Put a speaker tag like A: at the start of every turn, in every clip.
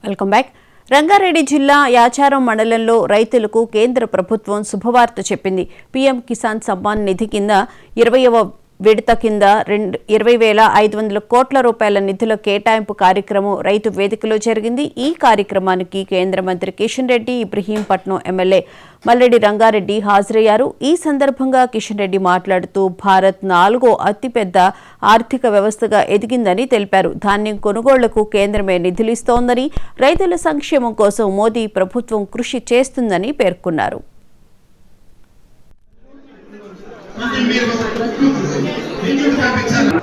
A: Welcome back. Rangareddy జిల్లా యాచారం మండలంలో రైతులకు కేంద్ర ప్రభుత్వం శుభవార్త చెప్పింది. పీఎం కిసాన్ సమ్మాన్ నిధి కింద 20వ విడత కింద 20,500 కోట్ల రూపాయల నిధుల కేటాయింపు కార్యక్రమం రైతు వేదికలో జరిగింది. ఈ కార్యక్రమానికి కేంద్ర మంత్రి కిషన్ రెడ్డి, ఇబ్రహీంపట్నం ఎమ్మెల్యే మల్లెడి రంగారెడ్డి హాజరయ్యారు. ఈ సందర్భంగా కిషన్ రెడ్డి మాట్లాడుతూ భారత్ 4వ అతిపెద్ద ఆర్థిక వ్యవస్థగా ఎదిగిందని తెలిపారు. ధాన్యం కొనుగోళ్లకు కేంద్రమే నిధులిస్తోందని, రైతుల సంక్షేమం కోసం మోదీ ప్రభుత్వం కృషి చేస్తుందని పేర్కొన్నారు.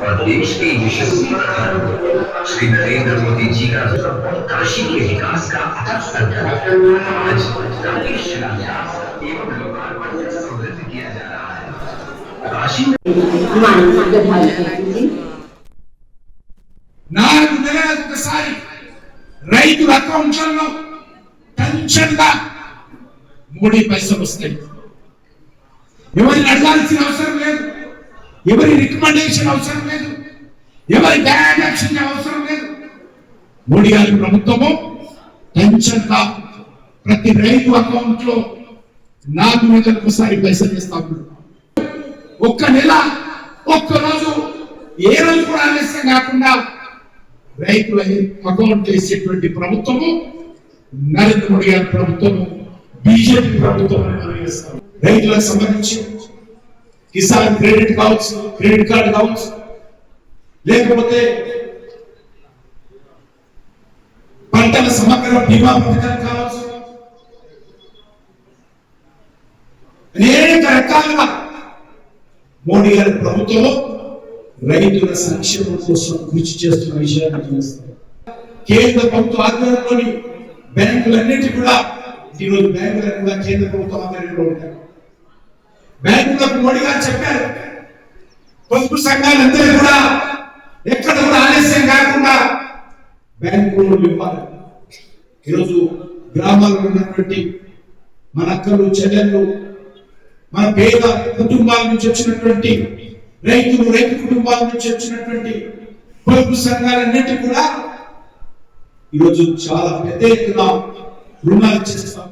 B: और देश के यशस्वी प्रधानमंत्री श्री नरेंद्र मोदी जी का काशी के विकास का अथक संकल्प आज राकेश शिलान्यास एवं लोकार्पण से समृद्ध किया जा रहा है। काशी
C: నాలుగు నెలలకు ఒకసారి రైతుల అకౌంట్లలో టెన్షన్గా మోడీ పైసలు వస్తాయి. ఎవరిని అడగాల్సిన అవసరం లేదు, ఎవరి రికమెండేషన్ అవసరం లేదు, ఎవరి డైరెక్షన్ అవసరం లేదు. మోడీ గారి ప్రభుత్వము టెన్షన్ గా ప్రతి రైతు అకౌంట్ లో 4 నెలలకు ఒకసారి పైసలు ఇస్తాము. ఒక్క నెల ఒక్క రోజు ఏ రోజు కూడా ఆలస్యం కాకుండా రైతుల అకౌంట్ వేసేటువంటి ప్రభుత్వము నరేంద్ర మోడీ గారి ప్రభుత్వము, బీజేపీ ప్రభుత్వం రైతులకు సంబంధించి కిసాన్ క్రెడిట్ కావచ్చు, క్రెడిట్ కార్డు కావచ్చు, లేకపోతే పంటల సమగ్ర బీమా పథకం కావచ్చు, అనేక రకాలుగా మోడీ గారి ప్రభుత్వం రైతుల సంక్షేమం కోసం కృషి చేస్తున్న విషయాన్ని చూస్తారు. కేంద్ర ప్రభుత్వ ఆధ్వర్యంలోని బ్యాంకులన్నిటి కూడా ఈరోజు బ్యాంకులను కూడా కేంద్ర ప్రభుత్వం ఆధ్వర్యంలో ఉంటాయి. బ్యాంకులకు మోడీ గారు చెప్పారు, పొదుపు సంఘాలందరూ కూడా ఎక్కడ కూడా ఆలస్యం కాకుండా బ్యాంకులు ఇవ్వాలి. ఈరోజు గ్రామాల్లో ఉన్నటువంటి మన అక్కలు, చెల్లెళ్ళు, మన పేద కుటుంబాల నుంచి వచ్చినటువంటి రైతులు, రైతు కుటుంబాల నుంచి వచ్చినటువంటి పొదుపు సంఘాలన్నిటి కూడా ఈరోజు చాలా పెద్ద ఎత్తున రుణాలు ఇచ్చేస్తాం.